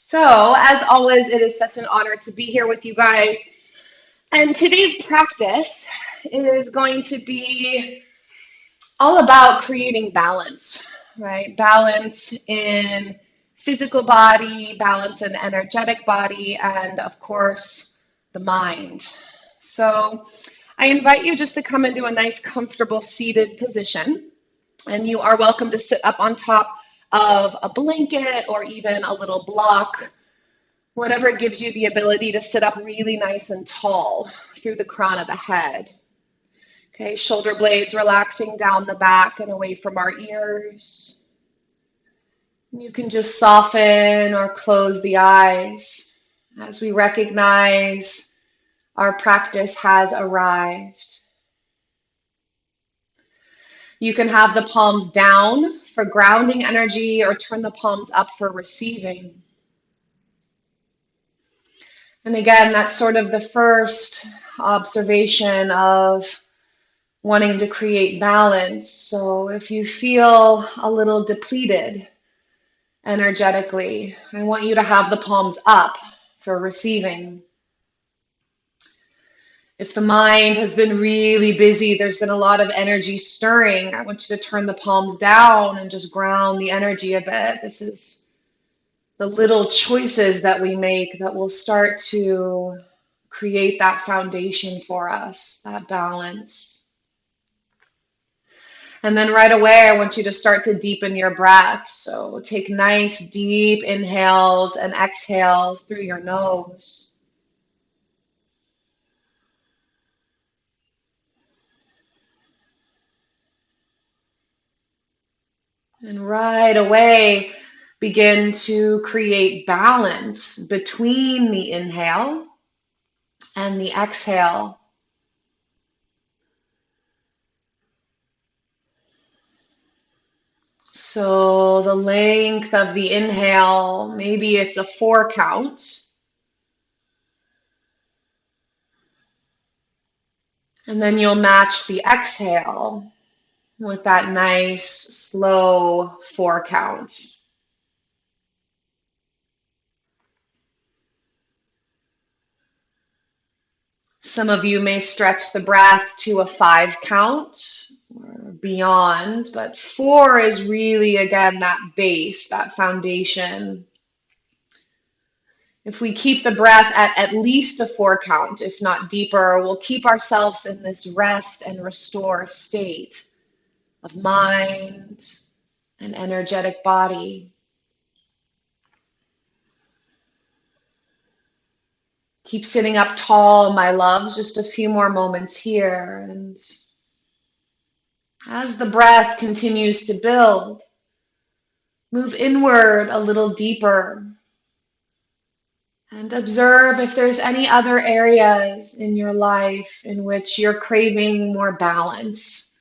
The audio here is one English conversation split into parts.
So, as always, it is such an honor to be here with you guys. And today's practice is going to be all about creating balance, right? Balance in physical body, balance in energetic body, and of course, the mind. So, I invite you just to come into a nice, comfortable seated position. And you are welcome to sit up on top of a blanket or even a little block, whatever gives you the ability to sit up really nice and tall through the crown of the head. Okay, shoulder blades relaxing down the back and away from our ears. You can just soften or close the eyes as we recognize our practice has arrived. You can have the palms down for grounding energy or turn the palms up for receiving. And again, that's sort of the first observation of wanting to create balance. So if you feel a little depleted energetically, I want you to have the palms up for receiving. If the mind has been really busy, there's been a lot of energy stirring, I want you to turn the palms down and just ground the energy a bit. This is the little choices that we make that will start to create that foundation for us, that balance. And then right away, I want you to start to deepen your breath. So take nice, deep inhales and exhales through your nose. And right away, begin to create balance between the inhale and the exhale. So the length of the inhale, maybe it's a 4 count. And then you'll match the exhale with that nice, slow 4 count. Some of you may stretch the breath to a 5 count or beyond, but 4 is really, again, that base, that foundation. If we keep the breath at least a 4 count, if not deeper, we'll keep ourselves in this rest and restore state of mind and energetic body. Keep sitting up tall, my loves, just a few more moments here. And as the breath continues to build, move inward a little deeper and observe if there's any other areas in your life in which you're craving more balance.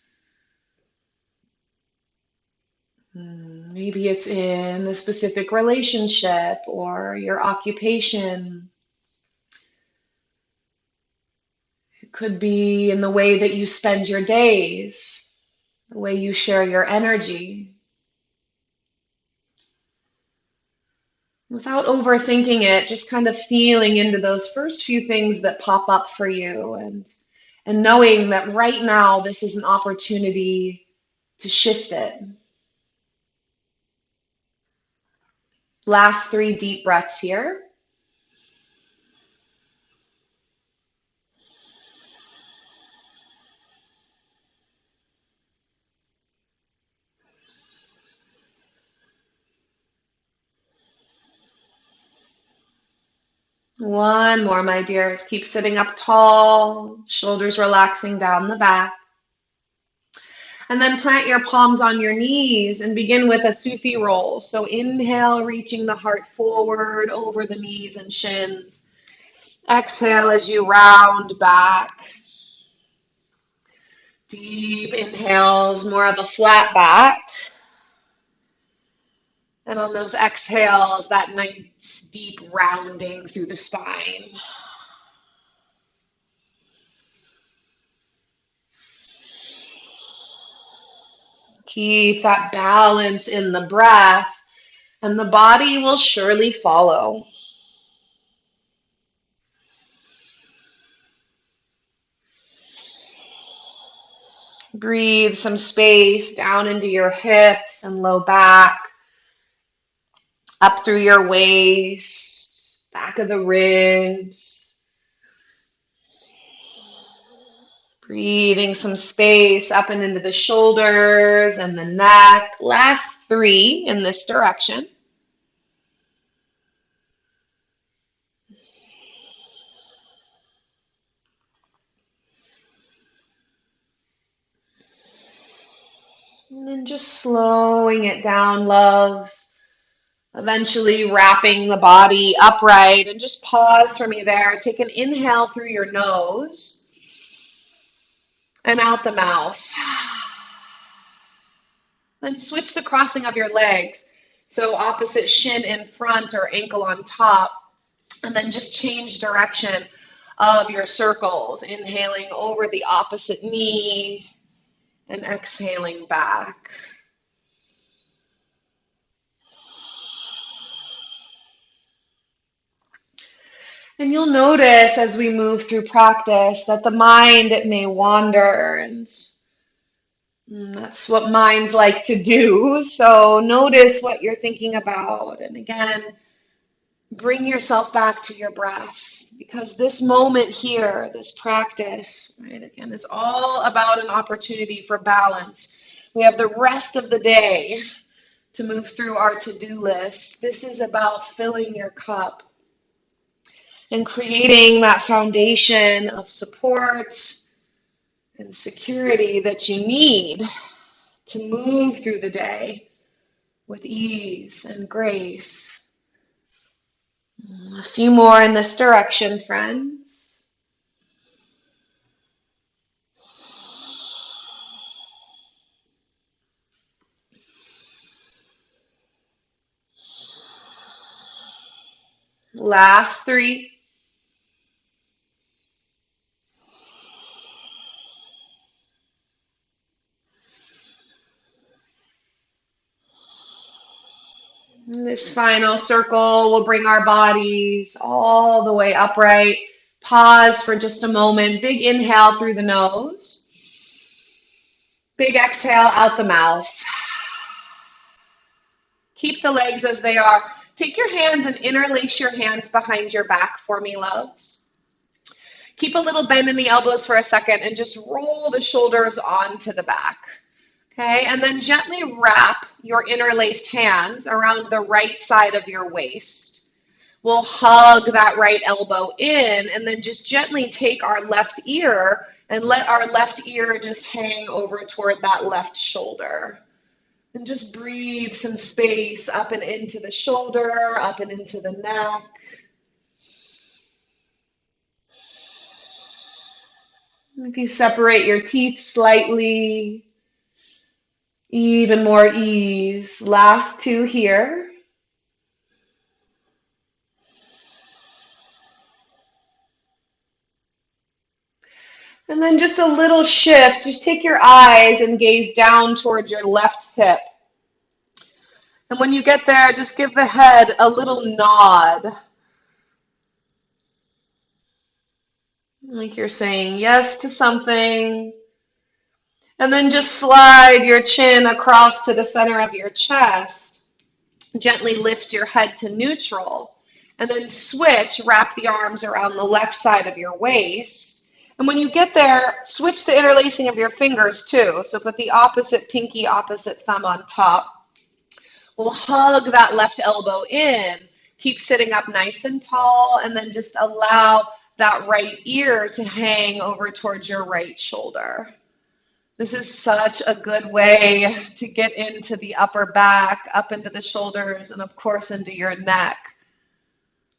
Maybe it's in a specific relationship or your occupation. It could be in the way that you spend your days, the way you share your energy. Without overthinking it, just kind of feeling into those first few things that pop up for you and knowing that right now this is an opportunity to shift it. Last 3 deep breaths here. One more, my dears. Keep sitting up tall, shoulders relaxing down the back. And then plant your palms on your knees and begin with a Sufi roll. So inhale, reaching the heart forward over the knees and shins. Exhale as you round back. Deep inhales, more of a flat back. And on those exhales, that nice deep rounding through the spine. Keep that balance in the breath. and the body will surely follow. Breathe some space down into your hips and low back, up through your waist, back of the ribs. Breathing some space up and into the shoulders and the neck. Last 3 in this direction. And then just slowing it down, loves. Eventually wrapping the body upright, and just pause for me there. Take an inhale through your nose and out the mouth. Then switch the crossing of your legs. So opposite shin in front or ankle on top. And then just change direction of your circles. Inhaling over the opposite knee and exhaling back. And you'll notice as we move through practice that the mind, it may wander, and that's what minds like to do. So notice what you're thinking about. And again, bring yourself back to your breath, because this moment here, this practice, right, again, is all about an opportunity for balance. We have the rest of the day to move through our to-do list. This is about filling your cup and creating that foundation of support and security that you need to move through the day with ease and grace. A few more in this direction, friends. Last 3. This final circle will bring our bodies all the way upright. Pause for just a moment. Big inhale through the nose. Big exhale out the mouth. Keep the legs as they are. Take your hands and interlace your hands behind your back for me, loves. Keep a little bend in the elbows for a second and just roll the shoulders onto the back. Okay, and then gently wrap your interlaced hands around the right side of your waist. We'll hug that right elbow in, and then just gently take our left ear and let our left ear just hang over toward that left shoulder. And just breathe some space up and into the shoulder, up and into the neck. If you separate your teeth slightly, even more ease. Last 2 here. And then just a little shift. Just take your eyes and gaze down towards your left hip. And when you get there, just give the head a little nod. Like you're saying yes to something. And then just slide your chin across to the center of your chest. Gently lift your head to neutral. And then switch, wrap the arms around the left side of your waist. And when you get there, switch the interlacing of your fingers too. So put the opposite pinky, opposite thumb on top. We'll hug that left elbow in. Keep sitting up nice and tall, and then just allow that right ear to hang over towards your right shoulder. This is such a good way to get into the upper back, up into the shoulders, and of course into your neck.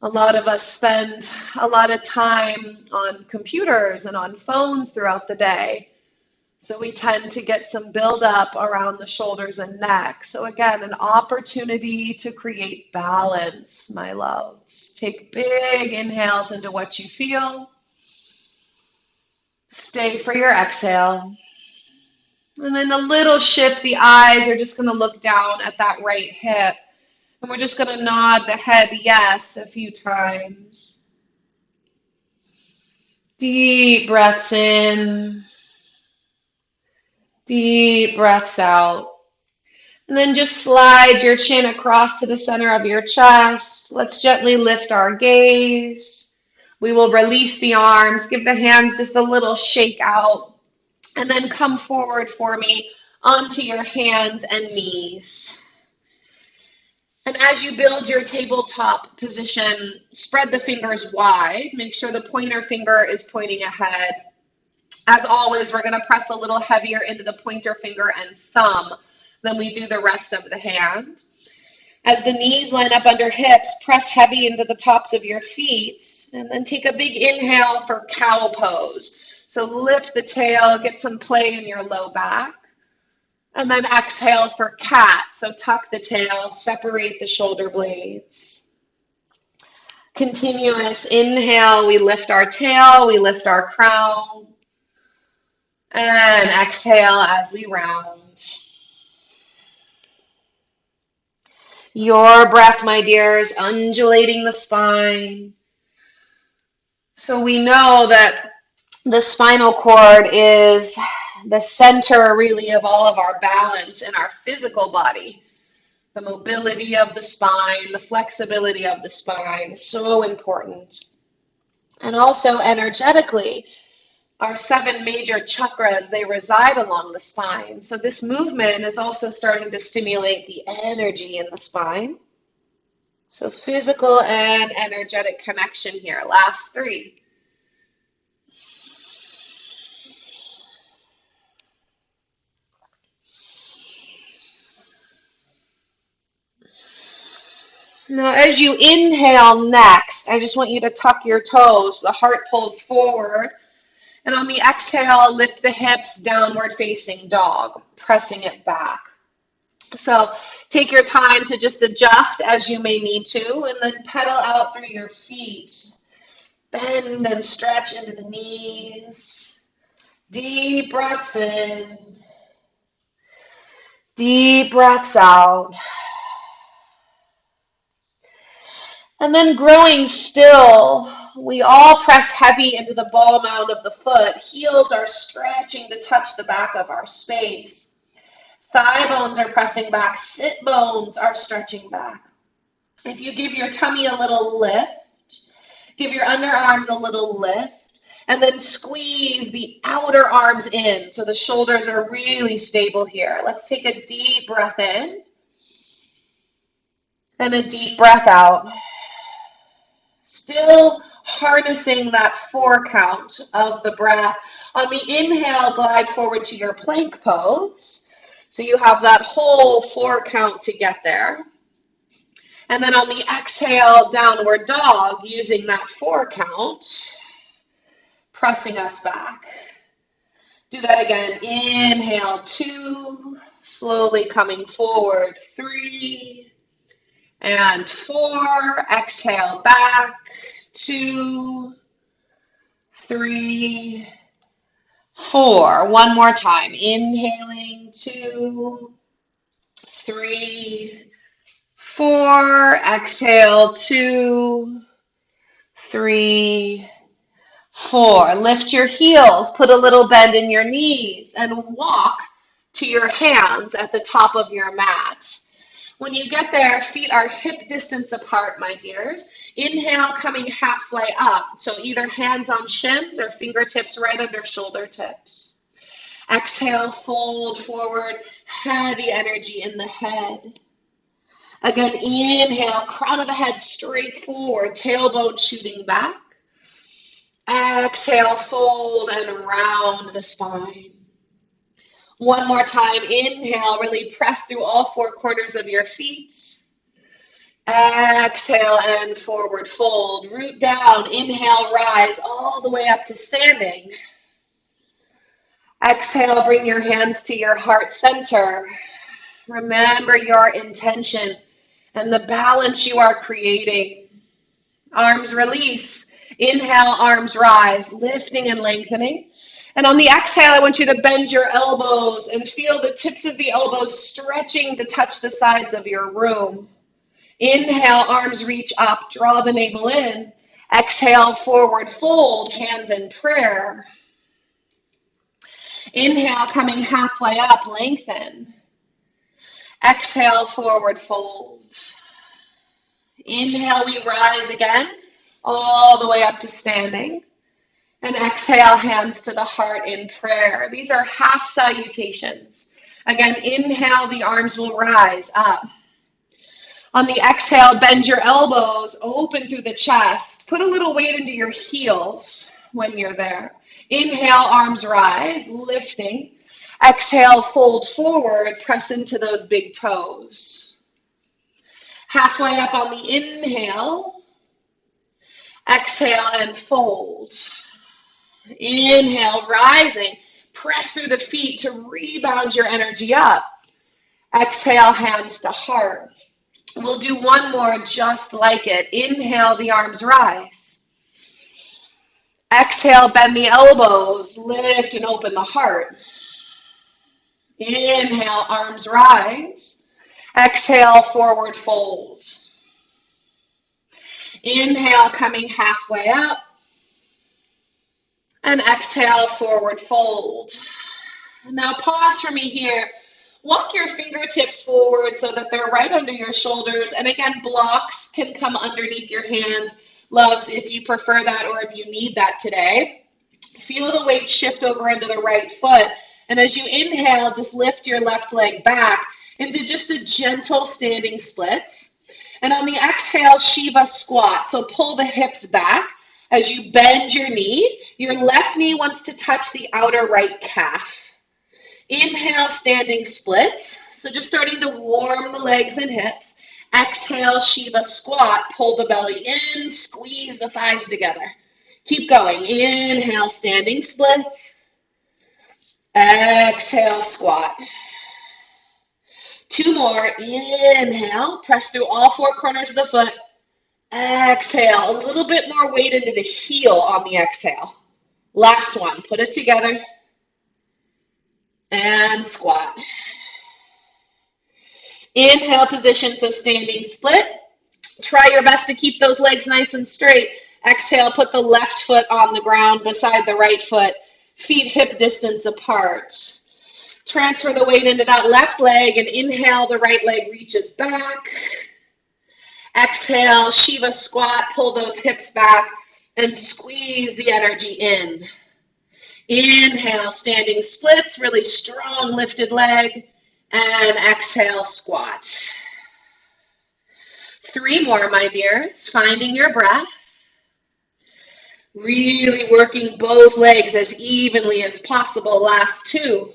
A lot of us spend a lot of time on computers and on phones throughout the day. So we tend to get some buildup around the shoulders and neck. So again, an opportunity to create balance, my loves. Take big inhales into what you feel. Stay for your exhale. And then a little shift, the eyes are just going to look down at that right hip. And we're just going to nod the head yes a few times. Deep breaths in, deep breaths out. And then just slide your chin across to the center of your chest. Let's gently lift our gaze. We will release the arms, give the hands just a little shake out, and then come forward for me onto your hands and knees. And as you build your tabletop position, spread the fingers wide. Make sure the pointer finger is pointing ahead. As always, we're going to press a little heavier into the pointer finger and thumb than we do the rest of the hand. As the knees line up under hips, press heavy into the tops of your feet, and then take a big inhale for cow pose. So lift the tail, get some play in your low back. And then exhale for cat. So tuck the tail, separate the shoulder blades. Continuous inhale, we lift our tail, we lift our crown. And exhale as we round. Your breath, my dears, undulating the spine. So we know that the spinal cord is the center really of all of our balance in our physical body. The mobility of the spine, the flexibility of the spine is so important. And also energetically, our 7 major chakras, they reside along the spine. So this movement is also starting to stimulate the energy in the spine. So physical and energetic connection here. Last 3. Now, as you inhale next, I just want you to tuck your toes. The heart pulls forward. And on the exhale, lift the hips, downward facing dog, pressing it back. So take your time to just adjust as you may need to, and then pedal out through your feet. Bend and stretch into the knees. Deep breaths in. Deep breaths out. And then growing still, we all press heavy into the ball mound of the foot. Heels are stretching to touch the back of our space. Thigh bones are pressing back. Sit bones are stretching back. If you give your tummy a little lift, give your underarms a little lift, and then squeeze the outer arms in so the shoulders are really stable here. Let's take a deep breath in and a deep breath out. Still harnessing that 4 count of the breath. On the inhale, glide forward to your plank pose. So you have that whole 4 count to get there. And then on the exhale, downward dog, using that 4 count, pressing us back. Do that again. Inhale, 2, slowly coming forward, 3, and 4. Exhale back, 2, 3, 4. One more time. Inhaling, 2, 3, 4. Exhale, 2, 3, 4. Lift your heels, put a little bend in your knees, and walk to your hands at the top of your mat. When you get there, feet are hip distance apart, my dears. Inhale, coming halfway up. So either hands on shins or fingertips right under shoulder tips. Exhale, fold forward, heavy energy in the head. Again, inhale, crown of the head straight forward, tailbone shooting back. Exhale, fold and round the spine. One more time, inhale, really press through all 4 corners of your feet. Exhale and forward fold, root down, inhale, rise all the way up to standing. Exhale, bring your hands to your heart center. Remember your intention and the balance you are creating. Arms release, inhale, arms rise, lifting and lengthening. And on the exhale, I want you to bend your elbows and feel the tips of the elbows stretching to touch the sides of your room. Inhale, arms reach up, draw the navel in. Exhale, forward fold, hands in prayer. Inhale, coming halfway up, lengthen. Exhale, forward fold. Inhale, we rise again, all the way up to standing. And exhale, hands to the heart in prayer. These are half salutations. Again, inhale, the arms will rise up. On the exhale, bend your elbows, open through the chest. Put a little weight into your heels when you're there. Inhale, arms rise, lifting. Exhale, fold forward, press into those big toes. Halfway up on the inhale. Exhale and fold. Inhale, rising. Press through the feet to rebound your energy up. Exhale, hands to heart. We'll do one more just like it. Inhale, the arms rise. Exhale, bend the elbows, lift and open the heart. Inhale, arms rise. Exhale, forward fold. Inhale, coming halfway up. And exhale, forward fold. Now pause for me here. Walk your fingertips forward so that they're right under your shoulders. And again, blocks can come underneath your hands. Loves, if you prefer that or if you need that today. Feel the weight shift over into the right foot. And as you inhale, just lift your left leg back into just a gentle standing splits. And on the exhale, Shiva squat. So pull the hips back. As you bend your knee, your left knee wants to touch the outer right calf. Inhale, standing splits. So just starting to warm the legs and hips. Exhale, Shiva squat. Pull the belly in, squeeze the thighs together. Keep going. Inhale, standing splits. Exhale, squat. Two more. Inhale, press through all four corners of the foot. Exhale, a little bit more weight into the heel on the exhale. Last one. Put it together. And squat. Inhale position, so standing split. Try your best to keep those legs nice and straight. Exhale, put the left foot on the ground beside the right foot. Feet hip distance apart. Transfer the weight into that left leg and inhale, the right leg reaches back. Exhale, Shiva squat, pull those hips back and squeeze the energy in. Inhale, standing splits, really strong lifted leg, and exhale, squat. Three more, my dears, finding your breath. Really working both legs as evenly as possible. Last two.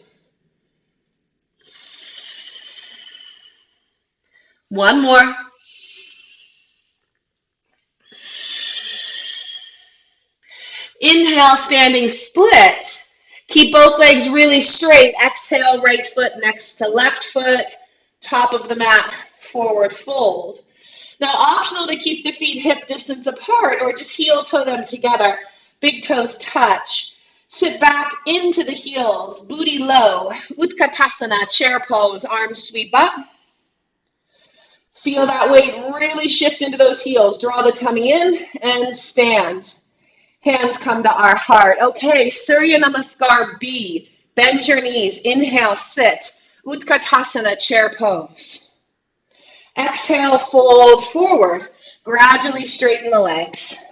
One more. Inhale, standing split. Keep both legs really straight. Exhale, right foot next to left foot. Top of the mat, forward fold. Now, optional to keep the feet hip distance apart or just heel toe them together. Big toes touch. Sit back into the heels, booty low. Utkatasana, chair pose, arms sweep up. Feel that weight really shift into those heels. Draw the tummy in and stand. Hands come to our heart. Okay, Surya Namaskar B. Bend your knees. Inhale, sit. Utkatasana, chair pose. Exhale, fold forward. Gradually straighten the legs.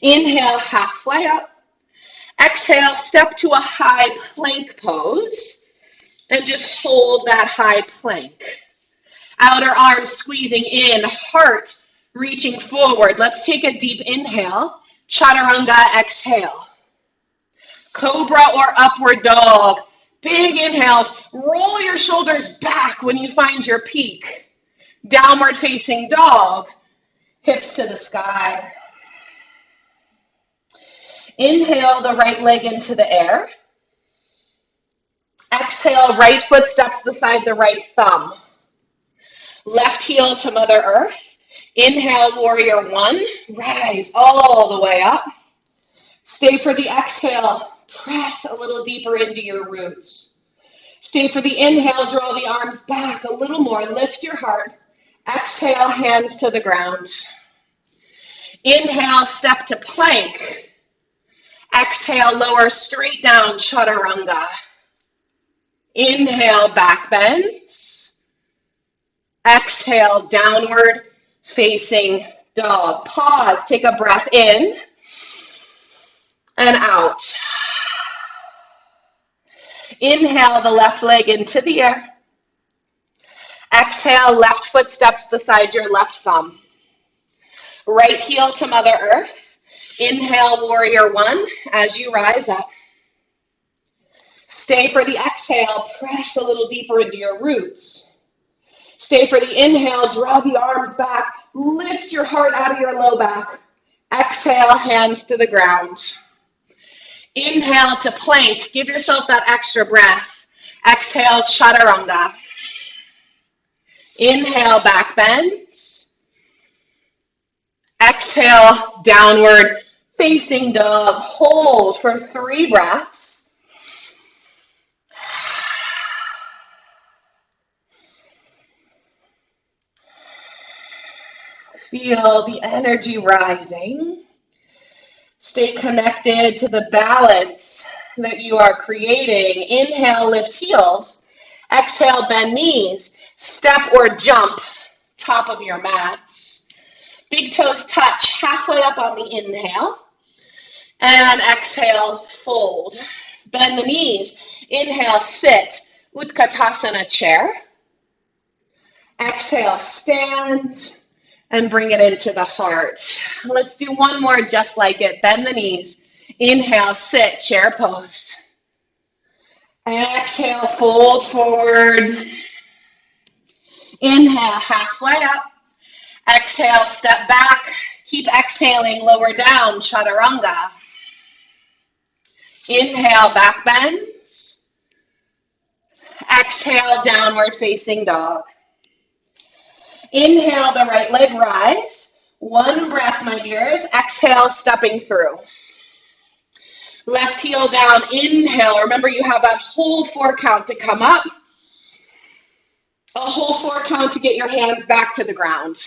Inhale, halfway up. Exhale, step to a high plank pose. And just hold that high plank. Outer arms squeezing in, heart reaching forward. Let's take a deep inhale. Chaturanga, exhale. Cobra or upward dog. Big inhales. Roll your shoulders back when you find your peak. Downward facing dog. Hips to the sky. Inhale the right leg into the air. Exhale, right foot steps beside the right thumb. Left heel to Mother Earth. Inhale, warrior one. Rise all the way up. Stay for the exhale. Press a little deeper into your roots. Stay for the inhale. Draw the arms back a little more. Lift your heart. Exhale, hands to the ground. Inhale, step to plank. Exhale, lower straight down, chaturanga. Inhale, back bends. Exhale, downward facing dog. Pause, take a breath in and out. Inhale the left leg into the air. Exhale, left foot steps beside your left thumb. Right heel to Mother Earth. Inhale, warrior one, as you rise up. Stay for the exhale, press a little deeper into your roots. Stay for the inhale, draw the arms back, lift your heart out of your low back. Exhale, hands to the ground. Inhale to plank, give yourself that extra breath. Exhale, chaturanga. Inhale, back bends. Exhale, downward facing dog. Hold for 3 breaths. Feel the energy rising. Stay connected to the balance that you are creating. Inhale, lift heels. Exhale, bend knees. Step or jump, top of your mats. Big toes touch halfway up on the inhale. And exhale, fold. Bend the knees. Inhale, sit. Utkatasana chair. Exhale, stand. And bring it into the heart. Let's do one more just like it. Bend the knees. Inhale, sit, chair pose. Exhale, fold forward. Inhale, halfway up. Exhale, step back. Keep exhaling, lower down, chaturanga. Inhale, back bends. Exhale, downward facing dog. Inhale, the right leg rise. 1 breath, my dears. Exhale, stepping through. Left heel down, inhale. Remember, you have that whole 4 count to come up. A whole 4 count to get your hands back to the ground.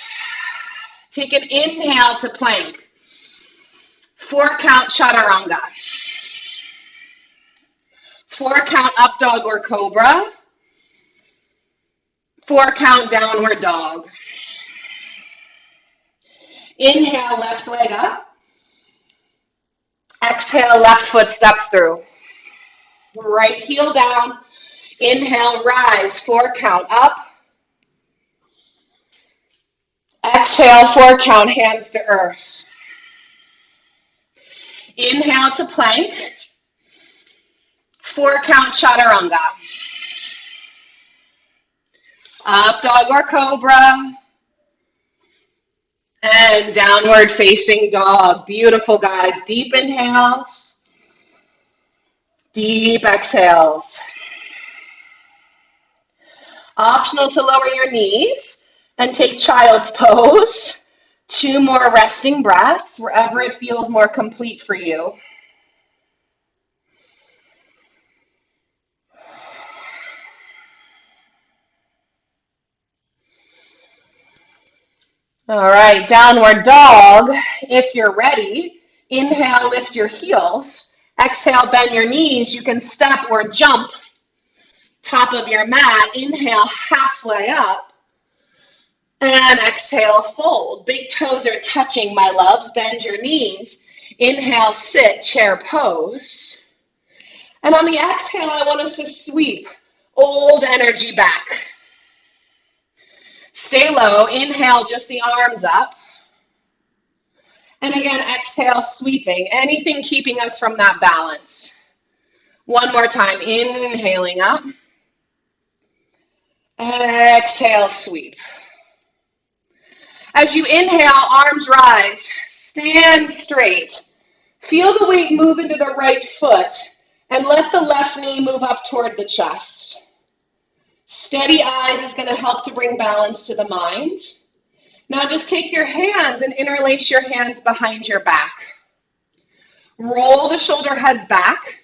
Take an inhale to plank. 4 count, chaturanga. 4 count, up dog or cobra. 4 count, downward dog. Inhale, left leg up. Exhale, left foot steps through. Right heel down. Inhale, rise, 4 count up. Exhale, 4 count, hands to earth. Inhale to plank. 4 count, chaturanga. Up dog or cobra. And downward facing dog. Beautiful, guys. Deep inhales. Deep exhales. Optional to lower your knees and take child's pose. 2 more resting breaths wherever it feels more complete for you. All right, downward dog. If you're ready, inhale, lift your heels. Exhale, bend your knees. You can step or jump top of your mat. Inhale, halfway up. And exhale, fold. Big toes are touching, my loves. Bend your knees. Inhale, sit, chair pose. And on the exhale, I want us to sweep old energy back. Stay low. Inhale, just the arms up. And again, exhale, sweeping. Anything keeping us from that balance. One more time. Inhaling up. Exhale, sweep. As you inhale, arms rise. Stand straight. Feel the weight move into the right foot. And let the left knee move up toward the chest. Steady eyes is going to help to bring balance to the mind. Now just take your hands and interlace your hands behind your back. Roll the shoulder heads back.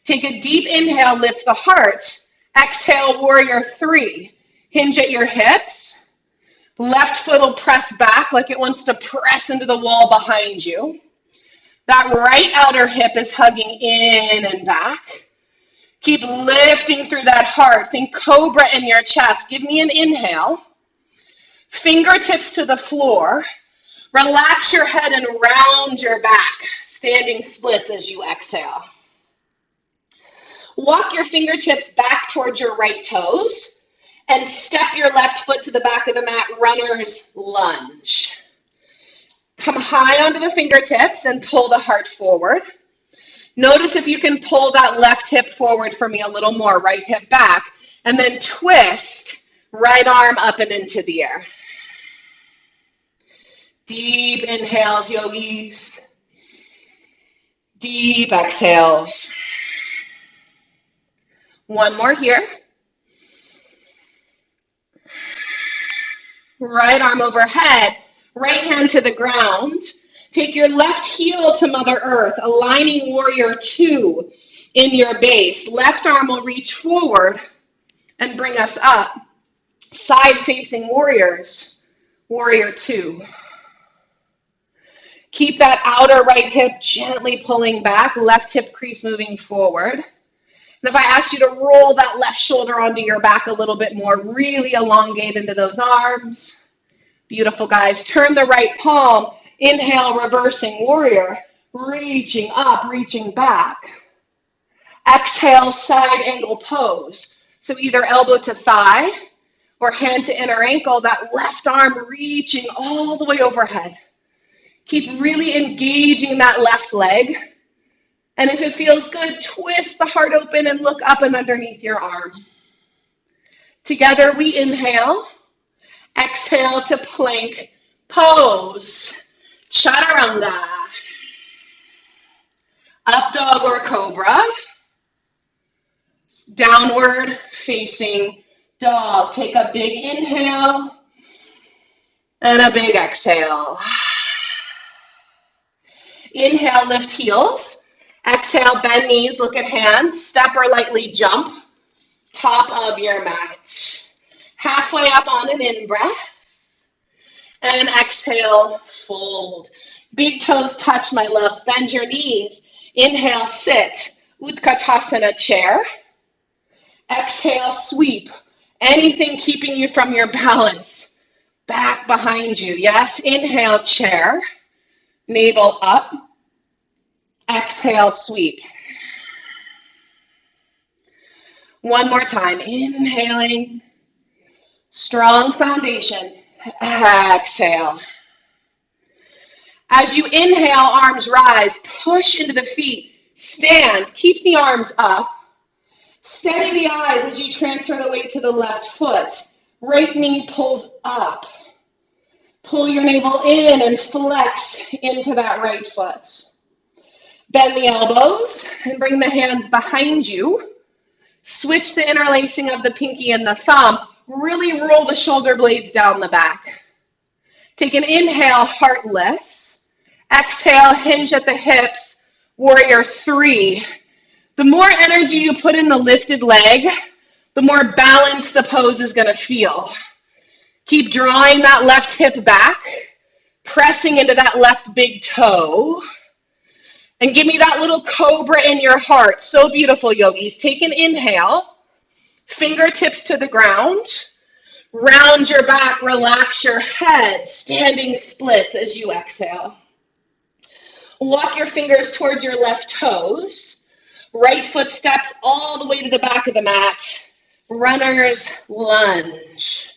Take a deep inhale, lift the heart. Exhale, warrior 3. Hinge at your hips. Left foot will press back like it wants to press into the wall behind you. That right outer hip is hugging in and back. Keep lifting through that heart. Think cobra in your chest. Give me an inhale. Fingertips to the floor. Relax your head and round your back. Standing splits as you exhale. Walk your fingertips back towards your right toes and step your left foot to the back of the mat, runner's lunge. Come high onto the fingertips and pull the heart forward. Notice if you can pull that left hip forward for me a little more, right hip back, and then twist right arm up and into the air. Deep inhales, yogis. Deep exhales. One more here. Right arm overhead, right hand to the ground. Take your left heel to Mother Earth, aligning warrior two in your base. Left arm will reach forward and bring us up. Side facing warriors, warrior two. Keep that outer right hip gently pulling back, left hip crease moving forward. And if I asked you to roll that left shoulder onto your back a little bit more, really elongate into those arms. Beautiful, guys. Turn the right palm. Inhale, reversing warrior. Reaching up, reaching back. Exhale, side angle pose. So either elbow to thigh or hand to inner ankle, that left arm reaching all the way overhead. Keep really engaging that left leg. And if it feels good, twist the heart open and look up and underneath your arm. Together we inhale. Exhale to plank pose. Chaturanga. Up dog or cobra. Downward facing dog. Take a big inhale and a big exhale. Inhale, lift heels. Exhale, bend knees, look at hands. Step or lightly jump. Top of your mat. Halfway up on an in-breath. And exhale, fold. Big toes touch, my loves. Bend your knees. Inhale, sit. Utkatasana chair. Exhale, sweep. Anything keeping you from your balance. Back behind you. Yes, inhale, chair. Navel up. Exhale, sweep. One more time. Inhaling. Strong foundation. Exhale. As you inhale, arms rise. Push into the feet. Stand. Keep the arms up. Steady the eyes as you transfer the weight to the left foot. Right knee pulls up. Pull your navel in and flex into that right foot. Bend the elbows and bring the hands behind you. Switch the interlacing of the pinky and the thumb. Really roll the shoulder blades down the back. Take an inhale, heart lifts. Exhale, hinge at the hips, warrior three. The more energy you put in the lifted leg, the more balanced the pose is going to feel. Keep drawing that left hip back, pressing into that left big toe. And give me that little cobra in your heart. So beautiful, yogis. Take an inhale, fingertips to the ground. Round your back, relax your head, standing splits as you exhale. Walk your fingers towards your left toes. Right foot steps all the way to the back of the mat. Runner's lunge.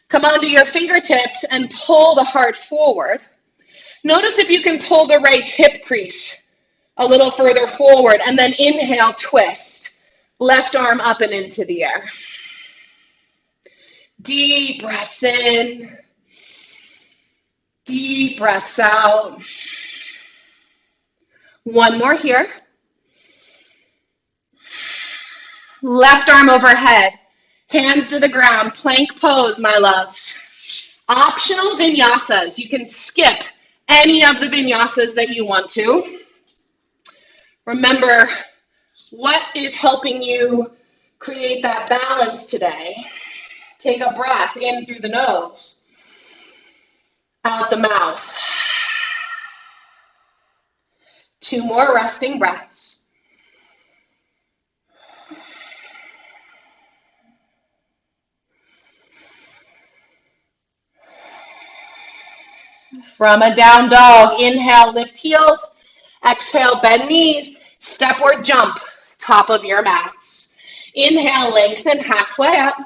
Come onto your fingertips and pull the heart forward. Notice if you can pull the right hip crease a little further forward, and then inhale, twist. Left arm up and into the air. Deep breaths in. Deep breaths out. One more here. Left arm overhead. Hands to the ground. Plank pose, my loves. Optional vinyasas. You can skip any of the vinyasas that you want to. Remember, what is helping you create that balance today? Take a breath in through the nose. Out the mouth. 2 more resting breaths. From a down dog, inhale, lift heels. Exhale, bend knees. Step or jump, top of your mats. Inhale, lengthen halfway up.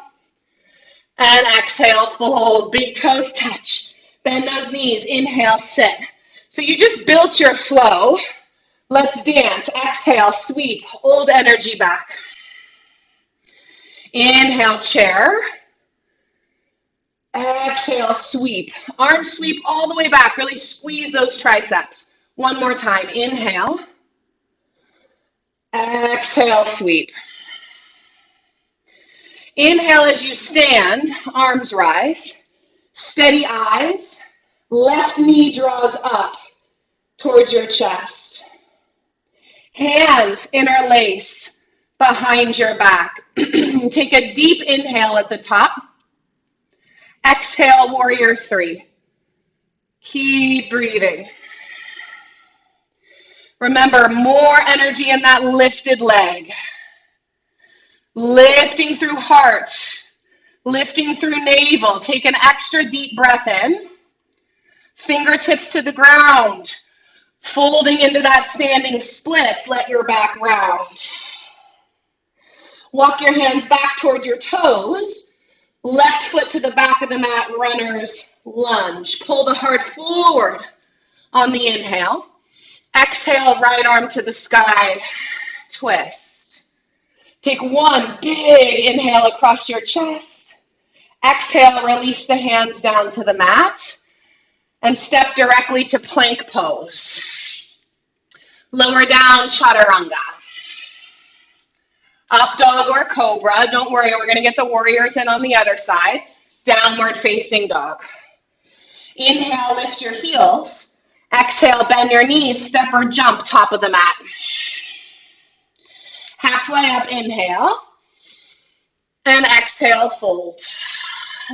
And exhale, fold, big toes touch. Bend those knees, inhale, sit. So you just built your flow. Let's dance. Exhale, sweep, old energy back. Inhale, chair. Exhale, sweep. Arm sweep all the way back. Really squeeze those triceps. One more time. Inhale. Exhale, sweep. Inhale as you stand, arms rise. Steady eyes. Left knee draws up towards your chest. Hands interlace behind your back. Take a deep inhale at the top. Exhale, warrior 3. Keep breathing. Remember, more energy in that lifted leg. Lifting through heart. Lifting through navel. Take an extra deep breath in. Fingertips to the ground. Folding into that standing splits. Let your back round. Walk your hands back toward your toes. Left foot to the back of the mat, runner's lunge. Pull the heart forward on the inhale. Exhale, right arm to the sky, twist. Take one big inhale across your chest. Exhale, release the hands down to the mat and step directly to plank pose. Lower down, chaturanga. Up dog or cobra. Don't worry, we're going to get the warriors in on the other side. Downward facing dog. Inhale, lift your heels. Exhale, bend your knees, step or jump, top of the mat. Halfway up, inhale. And exhale, fold.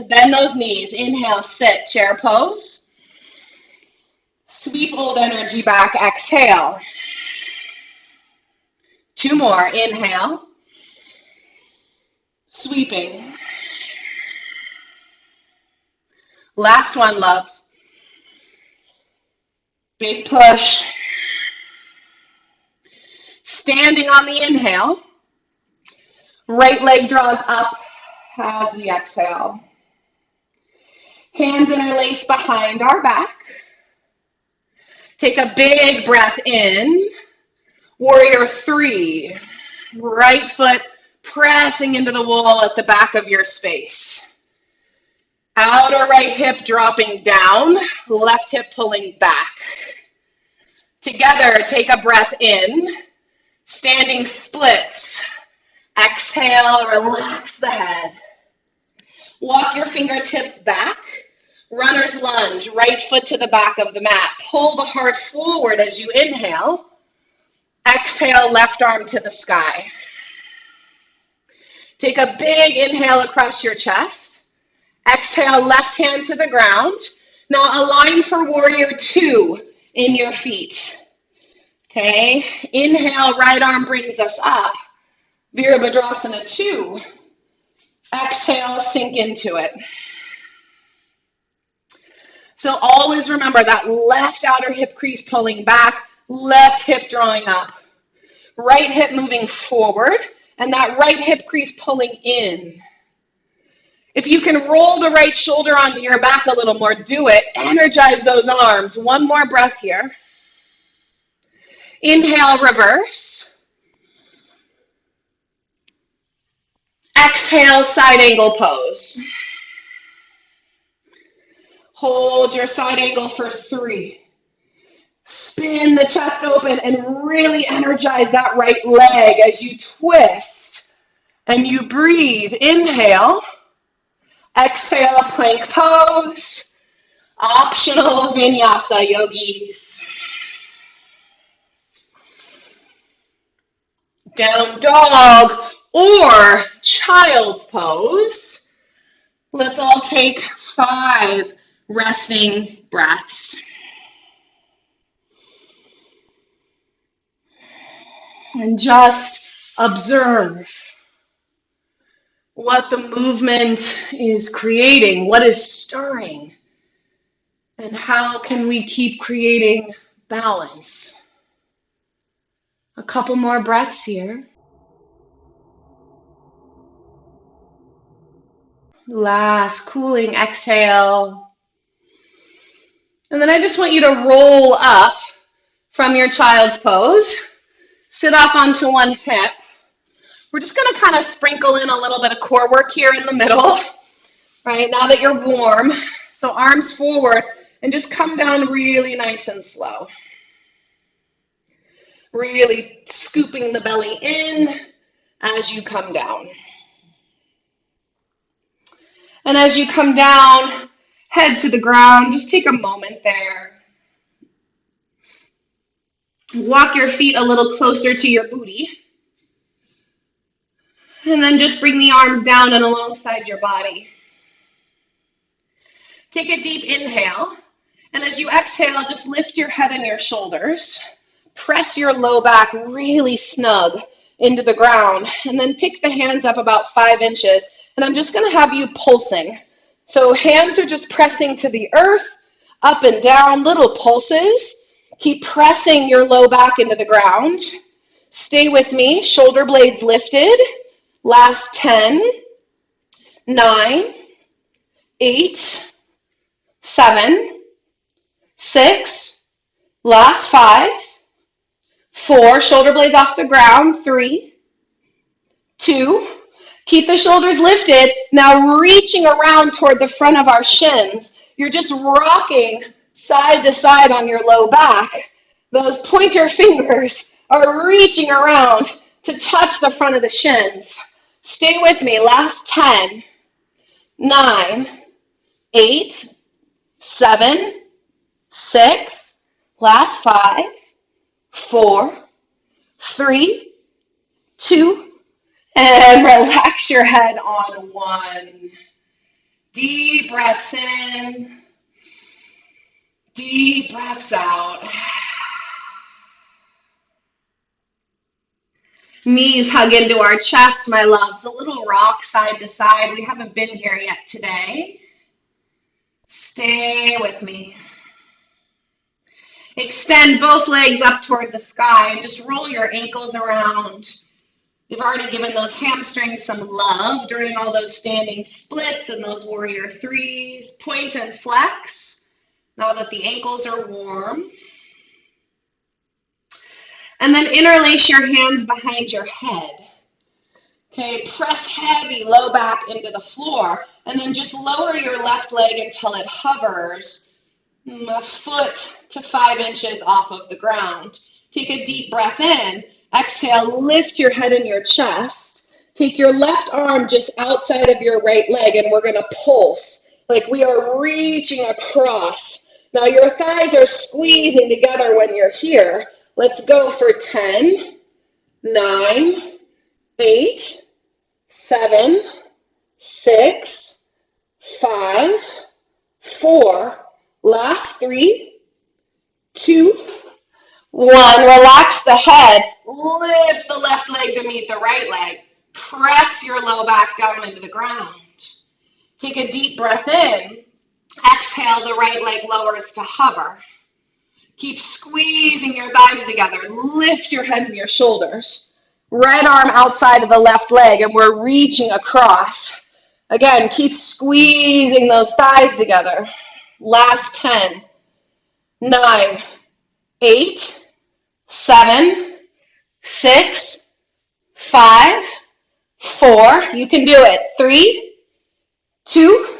Bend those knees. Inhale, sit, chair pose. Sweep old energy back, exhale. 2 more, inhale. Sweeping. Last one, loves. Big push. Standing on the inhale. Right leg draws up as we exhale. Hands interlace behind our back. Take a big breath in. Warrior 3. Right foot pressing into the wall at the back of your space. Outer right hip dropping down, left hip pulling back. Together, take a breath in. Standing splits. Exhale, relax the head. Walk your fingertips back. Runner's lunge, right foot to the back of the mat. Pull the heart forward as you inhale. Exhale, left arm to the sky. Take a big inhale across your chest. Exhale, left hand to the ground. Now align for warrior 2 in your feet. Okay, inhale, right arm brings us up. Virabhadrasana 2. Exhale, sink into it. So always remember that left outer hip crease pulling back, left hip drawing up. Right hip moving forward, and that right hip crease pulling in. If you can roll the right shoulder onto your back a little more, do it. Energize those arms. One more breath here. Inhale, reverse. Exhale, side angle pose. Hold your side angle for 3. Spin the chest open and really energize that right leg as you twist and you breathe. Inhale. Exhale, plank pose. Optional vinyasa, yogis. Down dog or child's pose. Let's all take 5 resting breaths. And just observe what the movement is creating, what is stirring, and how can we keep creating balance. A couple more breaths here. Last cooling exhale. And then I just want you to roll up from your child's pose. Sit up onto one hip. We're just going to kind of sprinkle in a little bit of core work here in the middle, right? Now that you're warm. So arms forward and just come down really nice and slow. Really scooping the belly in as you come down. And as you come down, head to the ground, just take a moment there. Walk your feet a little closer to your booty. And then just bring the arms down and alongside your body. Take a deep inhale. And as you exhale, just lift your head and your shoulders. Press your low back really snug into the ground. And then pick the hands up about 5 inches. And I'm just going to have you pulsing. So hands are just pressing to the earth, up and down, little pulses. Keep pressing your low back into the ground. Stay with me, shoulder blades lifted. Last 10, 9, 8, 7, 6, last 5, 4, shoulder blades off the ground, 3, 2, keep the shoulders lifted. Now reaching around toward the front of our shins. You're just rocking side to side on your low back. Those pointer fingers are reaching around to touch the front of the shins. Stay with me. Last 10, 9, 8, 7, 6, last 5, 4, 3, 2, and relax your head on 1. Deep breaths in, deep breaths out. Knees hug into our chest, my loves. A little rock side to side. We haven't been here yet today. Stay with me. Extend both legs up toward the sky and just roll your ankles around. You've already given those hamstrings some love during all those standing splits and those warrior threes. Point and flex now that the ankles are warm. And then interlace your hands behind your head. Okay, press heavy low back into the floor. And then just lower your left leg until it hovers a foot to 5 inches off of the ground. Take a deep breath in. Exhale, lift your head and your chest. Take your left arm just outside of your right leg, and we're going to pulse like we are reaching across. Now your thighs are squeezing together when you're here. Let's go for 10, 9, 8, 7, 6, 5, 4, last 3, 2, 1. Relax the head. Lift the left leg to meet the right leg. Press your low back down into the ground. Take a deep breath in. Exhale, the right leg lowers to hover. Keep squeezing your thighs together. Lift your head and your shoulders. Right arm outside of the left leg, and we're reaching across. Again, keep squeezing those thighs together. Last 10, 9, 8, 7, 6, 5, 4. You can do it. 3, 2,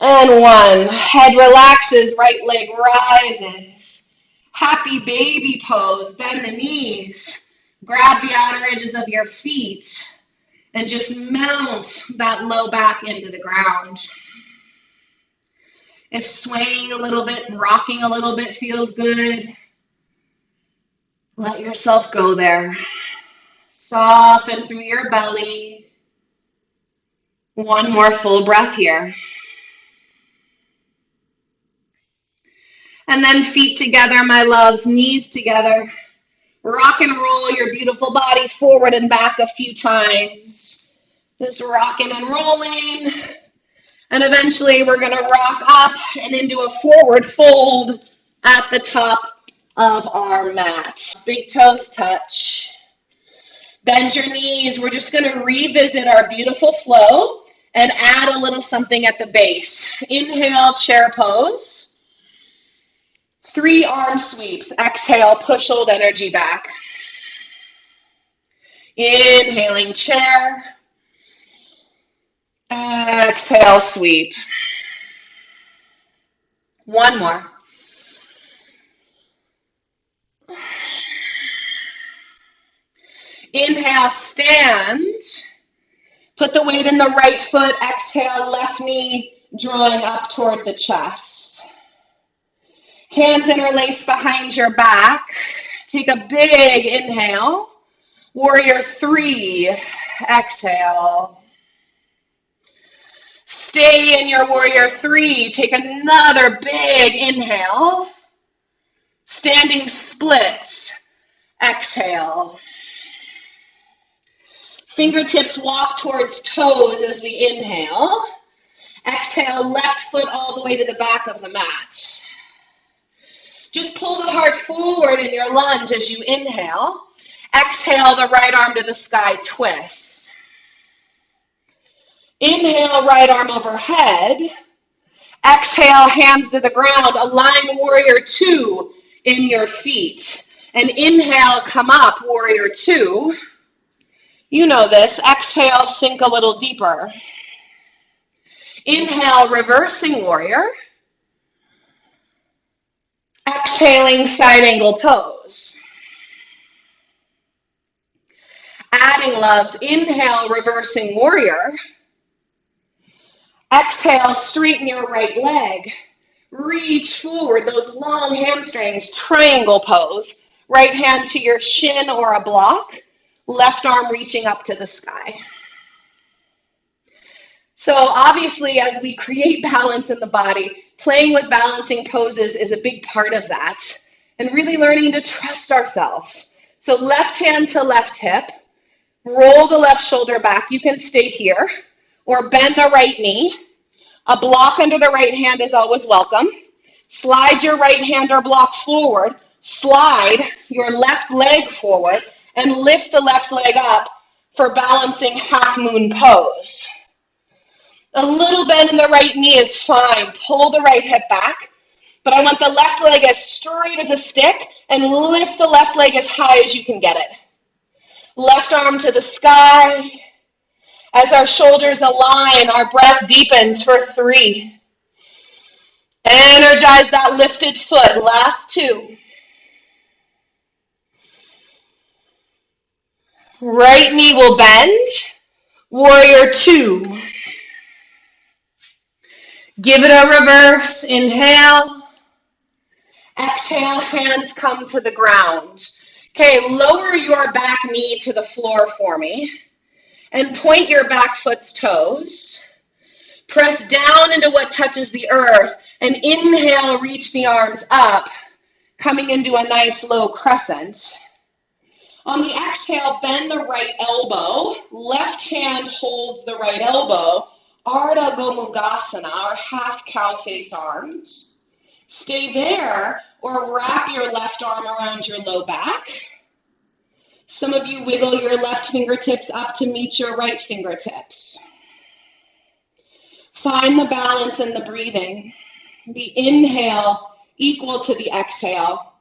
and 1. Head relaxes, right leg rises. Happy baby pose. Bend the knees. Grab the outer edges of your feet and just melt that low back into the ground. If swaying a little bit and rocking a little bit feels good, let yourself go there. Soften through your belly. One more full breath here. And then feet together, my loves, knees together. Rock and roll your beautiful body forward and back a few times. Just rocking and rolling. And eventually we're going to rock up and into a forward fold at the top of our mat. Big toes touch. Bend your knees. We're just going to revisit our beautiful flow and add a little something at the base. Inhale, chair pose. 3 arm sweeps. Exhale, push old energy back. Inhaling, chair. Exhale, sweep. One more. Inhale, stand. Put the weight in the right foot. Exhale, left knee drawing up toward the chest. Hands interlace behind your back. Take a big inhale. Warrior 3. Exhale. Stay in your warrior 3. Take another big inhale. Standing splits. Exhale. Fingertips walk towards toes as we inhale. Exhale, left foot all the way to the back of the mat. Just pull the heart forward in your lunge as you inhale. Exhale, the right arm to the sky, twist. Inhale, right arm overhead. Exhale, hands to the ground. Align warrior 2 in your feet. And inhale, come up, warrior 2. You know this. Exhale, sink a little deeper. Inhale, reversing warrior. Exhaling, side angle pose. Adding, loves. Inhale, reversing warrior. Exhale, straighten your right leg. Reach forward, those long hamstrings, triangle pose. Right hand to your shin or a block. Left arm reaching up to the sky. So obviously, as we create balance in the body, playing with balancing poses is a big part of that. And really learning to trust ourselves. So left hand to left hip. Roll the left shoulder back. You can stay here. Or bend the right knee. A block under the right hand is always welcome. Slide your right hand or block forward. Slide your left leg forward. And lift the left leg up for balancing half moon pose. A little bend in the right knee is fine. Pull the right hip back. But I want the left leg as straight as a stick and lift the left leg as high as you can get it. Left arm to the sky. As our shoulders align, our breath deepens for 3. Energize that lifted foot. Last 2. Right knee will bend. Warrior 2. Give it a reverse. Inhale. Exhale, hands come to the ground. Okay, lower your back knee to the floor for me. And point your back foot's toes. Press down into what touches the earth. And inhale, reach the arms up, coming into a nice low crescent. On the exhale, bend the right elbow. Left hand holds the right elbow. Ardha Gomukhasana, or half cow face arms. Stay there or wrap your left arm around your low back. Some of you wiggle your left fingertips up to meet your right fingertips. Find the balance in the breathing. The inhale equal to the exhale.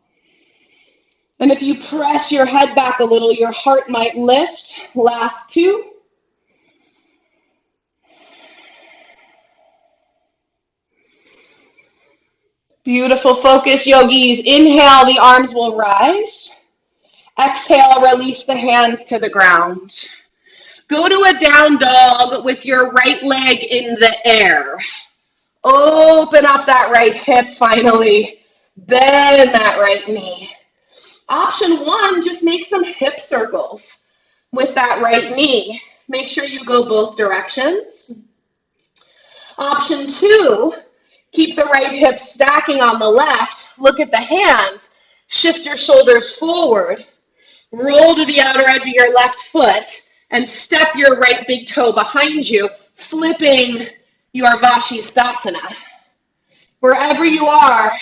And if you press your head back a little, your heart might lift. Last 2. Beautiful focus, yogis. Inhale, the arms will rise. Exhale, release the hands to the ground. Go to a down dog with your right leg in the air. Open up that right hip finally. Bend that right knee. Option 1, just make some hip circles with that right knee. Make sure you go both directions. Option 2, Keep the right hip stacking on the left. Look at the hands. Shift your shoulders forward. Roll to the outer edge of your left foot and step your right big toe behind you, flipping your Vashisthasana. Wherever you are,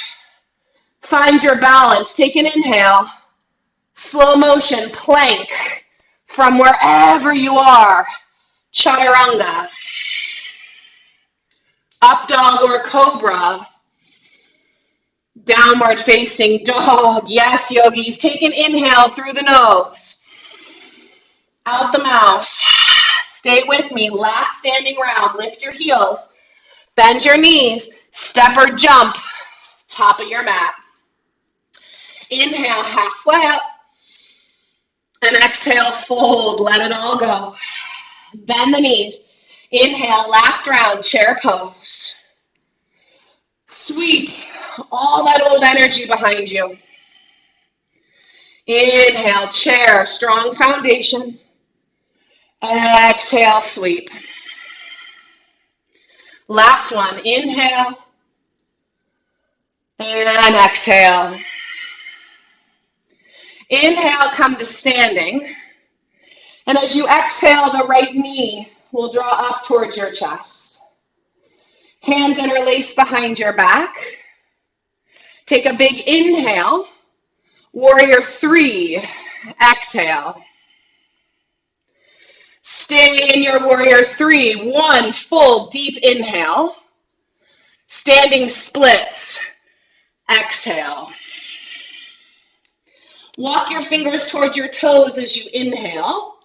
find your balance. Take an inhale. Slow motion plank from wherever you are. Chaturanga. Up dog or cobra. Downward facing dog. Yes, yogis. Take an inhale through the nose. Out the mouth. Stay with me. Last standing round. Lift your heels. Bend your knees. Step or jump. Top of your mat. Inhale halfway up. And exhale, fold. Let it all go. Bend the knees. Inhale, last round, chair pose. Sweep all that old energy behind you. Inhale, chair, strong foundation. Exhale, sweep. Last one, inhale. And exhale. Inhale, come to standing. And as you exhale, the right knee will draw up towards your chest. Hands interlace behind your back. Take a big inhale. Warrior 3. Exhale. Stay in your warrior 3. 1 full deep inhale. Standing splits. Exhale. Walk your fingers towards your toes as you inhale.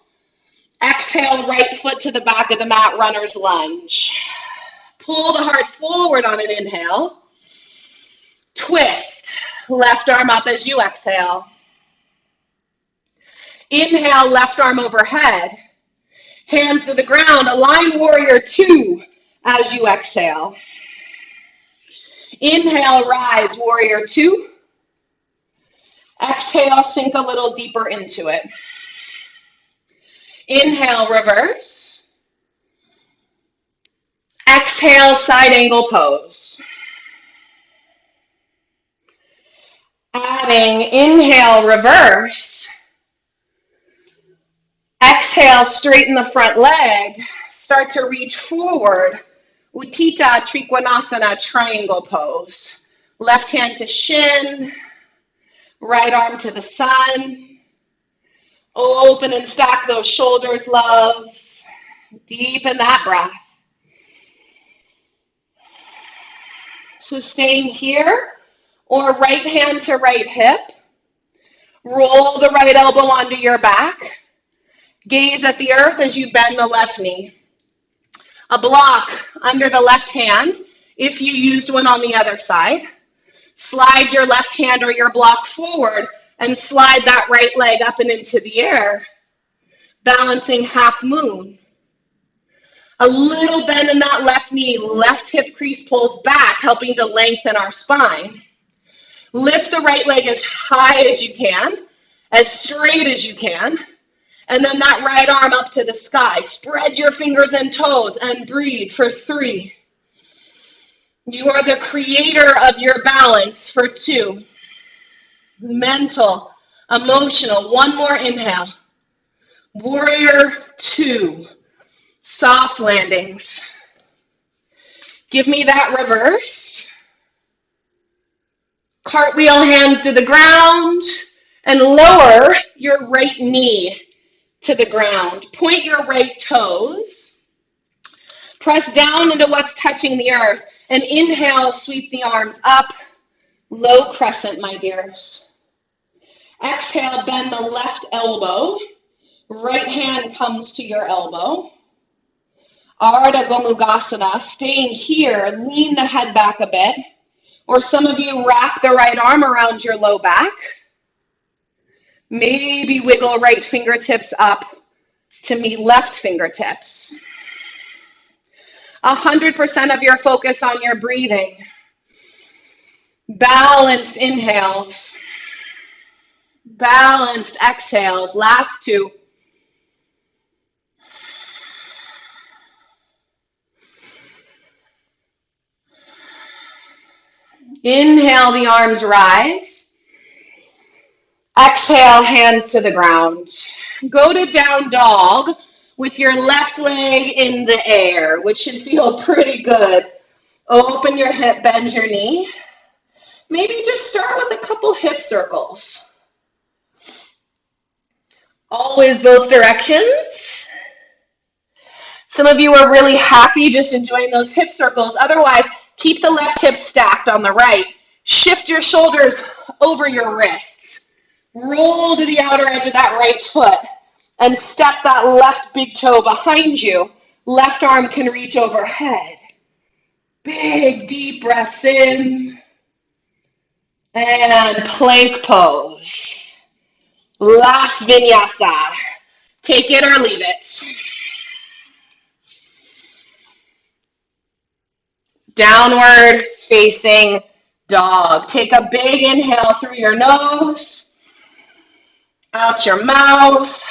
Exhale, right foot to the back of the mat, runner's lunge. Pull the heart forward on an inhale. Twist, left arm up as you exhale. Inhale, left arm overhead. Hands to the ground, align warrior 2 as you exhale. Inhale, rise, warrior 2. Exhale, sink a little deeper into it. Inhale, reverse. Exhale, side angle pose. Adding, inhale, reverse. Exhale, straighten the front leg. Start to reach forward. Utthita Trikonasana, triangle pose. Left hand to shin. Right arm to the sun. Open and stack those shoulders, loves. Deepen that breath. So staying here, or right hand to right hip. Roll the right elbow onto your back. Gaze at the earth as you bend the left knee. A block under the left hand, if you used one on the other side. Slide your left hand or your block forward and slide that right leg up and into the air, balancing half moon. A little bend in that left knee, left hip crease pulls back, helping to lengthen our spine. Lift the right leg as high as you can, as straight as you can, and then that right arm up to the sky. Spread your fingers and toes and breathe for 3. You are the creator of your balance for 2. Mental, emotional. 1 more inhale. Warrior 2. Soft landings. Give me that reverse. Cartwheel, hands to the ground, and lower your right knee to the ground. Point your right toes. Press down into what's touching the earth. And inhale, sweep the arms up. Low crescent, my dears. Exhale, bend the left elbow. Right hand comes to your elbow. Ardha Gomukhasana, staying here, lean the head back a bit. Or some of you wrap the right arm around your low back. Maybe wiggle right fingertips up to meet left fingertips. 100% of your focus on your breathing. Balanced inhales. Balanced exhales. Last 2. Inhale, the arms rise. Exhale, hands to the ground. Go to down dog with your left leg in the air, which should feel pretty good. Open your hip, bend your knee. Maybe just start with a couple hip circles. Always both directions. Some of you are really happy just enjoying those hip circles. Otherwise, keep the left hip stacked on the right. Shift your shoulders over your wrists. Roll to the outer edge of that right foot and step that left big toe behind you. Left arm can reach overhead. Big, deep breaths in. And plank pose. Last vinyasa. Take it or leave it. Downward facing dog. Take a big inhale through your nose, out your mouth.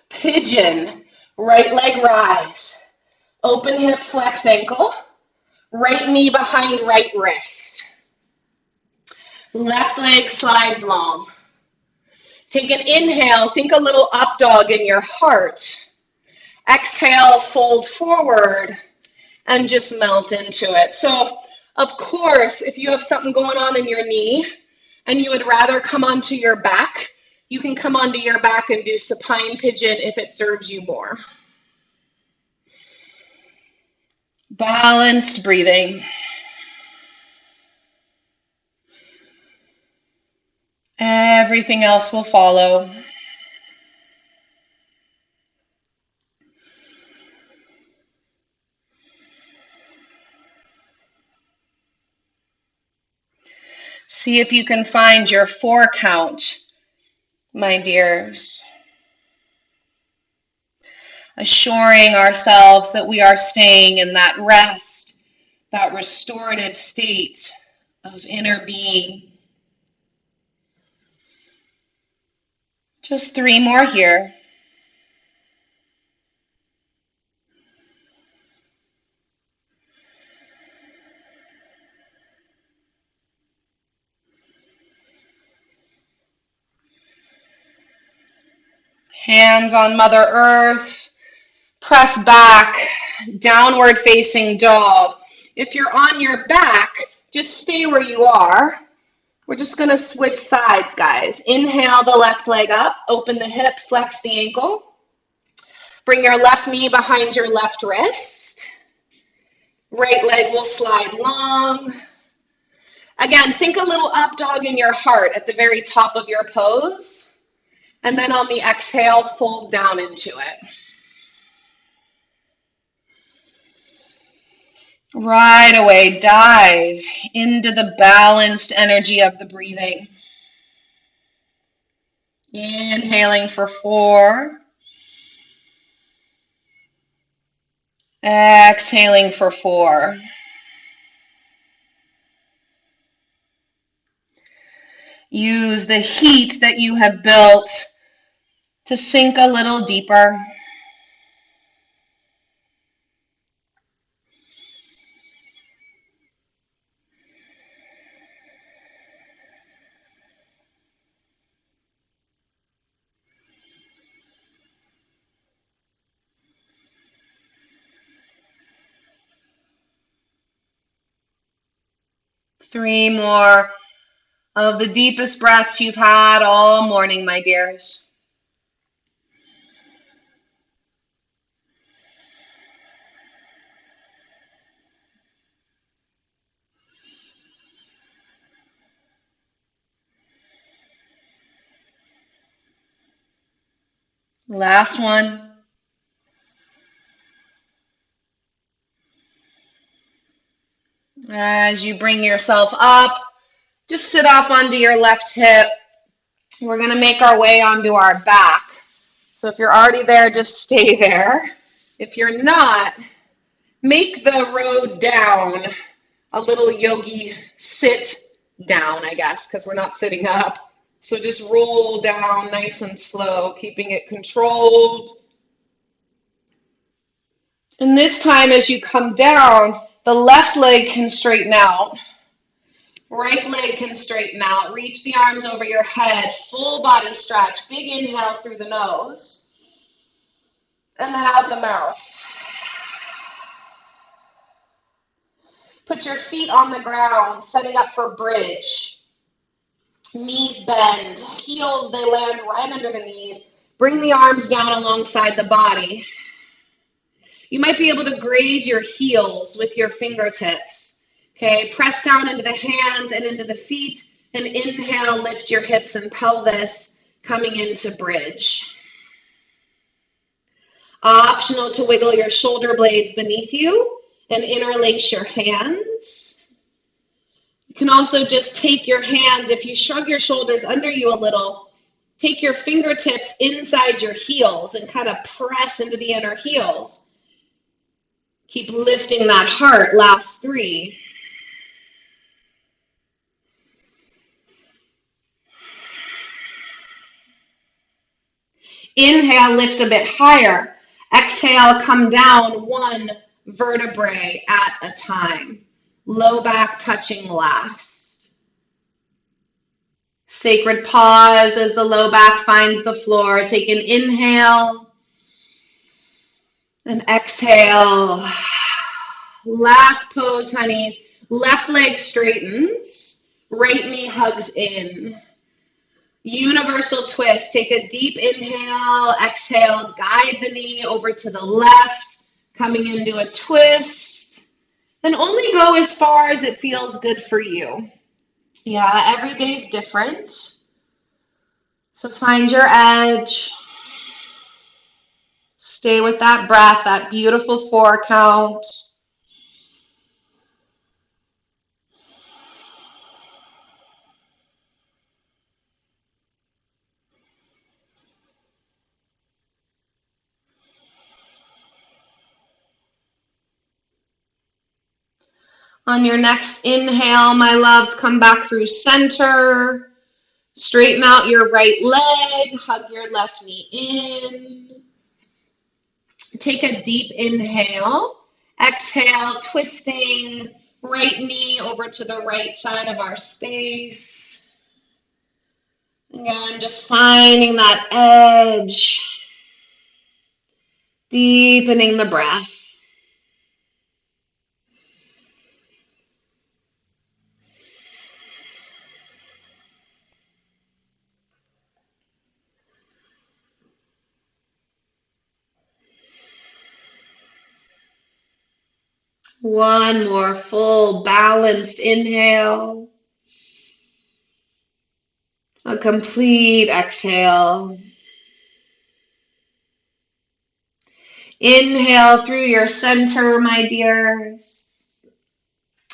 Pigeon, right leg rise. Open hip, flex ankle. Right knee behind right wrist. Left leg slides long. Take an inhale, think a little up dog in your heart. Exhale, fold forward, and just melt into it. So, of course, if you have something going on in your knee and you would rather come onto your back, you can come onto your back and do supine pigeon if it serves you more. Balanced breathing. Everything else will follow. See if you can find your 4 count, my dears. Assuring ourselves that we are staying in that rest, that restorative state of inner being. Just 3 more here. Hands on Mother Earth, press back, downward facing dog. If you're on your back, just stay where you are. We're just gonna switch sides, guys. Inhale the left leg up, open the hip, flex the ankle. Bring your left knee behind your left wrist. Right leg will slide long. Again, think a little up dog in your heart at the very top of your pose. And then on the exhale, fold down into it. Right away, dive into the balanced energy of the breathing. Inhaling for 4. Exhaling for 4. Use the heat that you have built to sink a little deeper. Three more of the deepest breaths you've had all morning, my dears. Last one. As you bring yourself up, just sit off onto your left hip. We're going to make our way onto our back. So if you're already there, just stay there. If you're not, make the road down a little yogi sit down, I guess, because we're not sitting up. So just roll down nice and slow, keeping it controlled. And this time as you come down, The left leg can straighten out. Right leg can straighten out. Reach the arms over your head. Full body stretch. Big inhale through the nose. And then out the mouth. Put your feet on the ground, setting up for bridge. Knees bend. Heels, they land right under the knees. Bring the arms down alongside the body. You might be able to graze your heels with your fingertips. Okay, press down into the hands and into the feet, and inhale, lift your hips and pelvis, coming into bridge. Optional to wiggle your shoulder blades beneath you and interlace your hands. You can also just take your hands, if you shrug your shoulders under you a little, take your fingertips inside your heels and kind of press into the inner heels. Keep lifting that heart, last 3. Inhale, lift a bit higher. Exhale, come down 1 vertebrae at a time. Low back touching last. Sacred pause as the low back finds the floor. Take an inhale and exhale. Last pose, honeys. Left leg straightens. Right knee hugs in. Universal twist. Take a deep inhale, exhale, guide the knee over to the left, coming into a twist. And only go as far as it feels good for you. Yeah, every day's different. So find your edge. Stay with that breath, that beautiful 4 count. On your next inhale, my loves, come back through center. Straighten out your right leg. Hug your left knee in. Take a deep inhale. Exhale, twisting right knee over to the right side of our space. Again, just finding that edge. Deepening the breath. One more full balanced inhale. A complete exhale. Inhale through your center, my dears.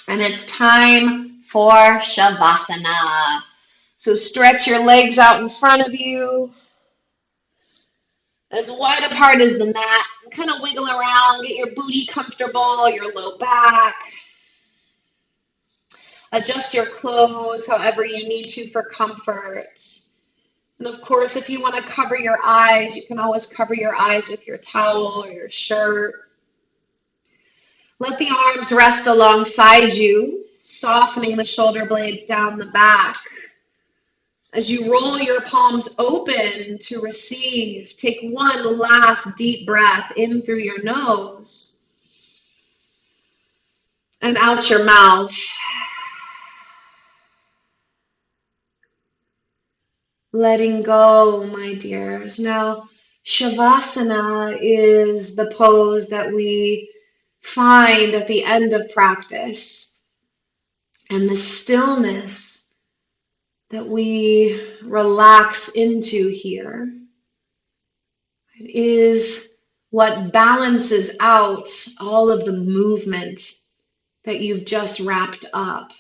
And it's time for Shavasana. So stretch your legs out in front of you, as wide apart as the mat. Kind of wiggle around, get your booty comfortable, your low back. Adjust your clothes however you need to for comfort. And of course, if you want to cover your eyes, you can always cover your eyes with your towel or your shirt. Let the arms rest alongside you, softening the shoulder blades down the back. As you roll your palms open to receive, take one last deep breath in through your nose and out your mouth. Letting go, my dears. Now, Shavasana is the pose that we find at the end of practice. And the stillness that we relax into here is what balances out all of the movement that you've just wrapped up.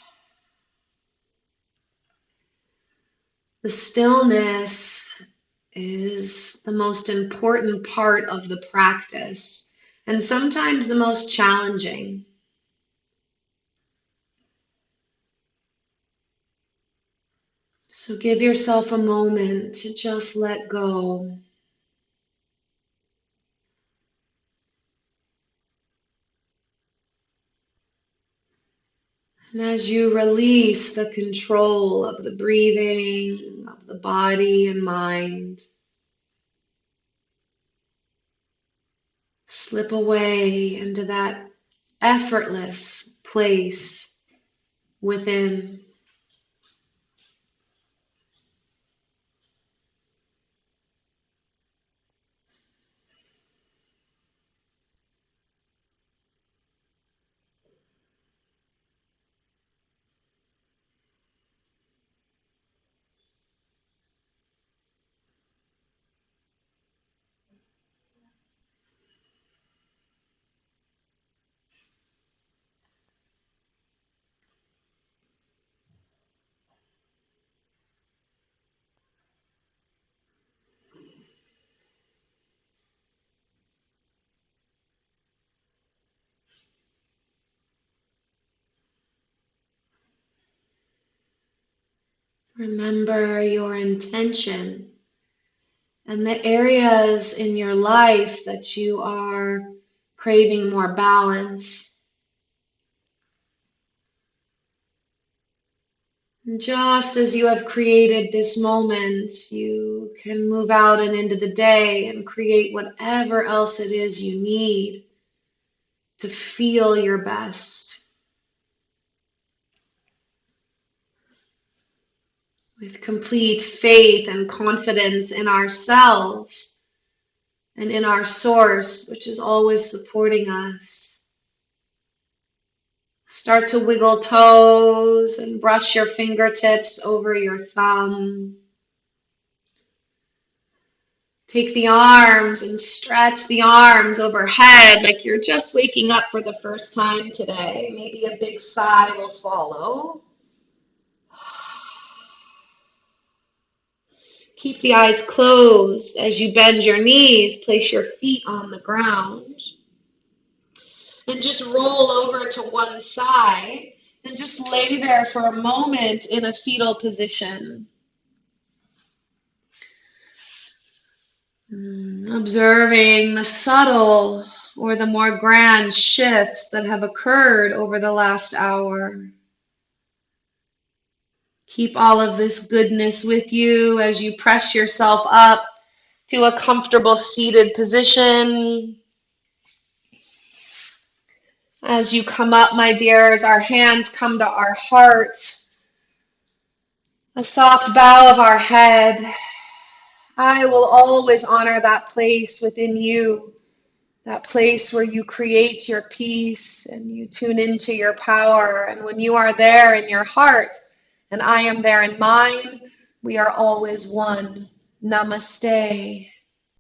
The stillness is the most important part of the practice, and sometimes the most challenging. So give yourself a moment to just let go. And as you release the control of the breathing, of the body and mind, slip away into that effortless place within. Remember your intention and the areas in your life that you are craving more balance. And just as you have created this moment, you can move out and into the day and create whatever else it is you need to feel your best. With complete faith and confidence in ourselves and in our source, which is always supporting us. Start to wiggle toes and brush your fingertips over your thumb. Take the arms and stretch the arms overhead like you're just waking up for the first time today. Maybe a big sigh will follow. Keep the eyes closed as you bend your knees. Place your feet on the ground. And just roll over to one side and just lay there for a moment in a fetal position. Observing the subtle or the more grand shifts that have occurred over the last hour. Keep all of this goodness with you as you press yourself up to a comfortable seated position. As you come up, my dears, our hands come to our heart. A soft bow of our head. I will always honor that place within you, that place where you create your peace and you tune into your power. And when you are there in your heart and I am there in mine, we are always one. Namaste.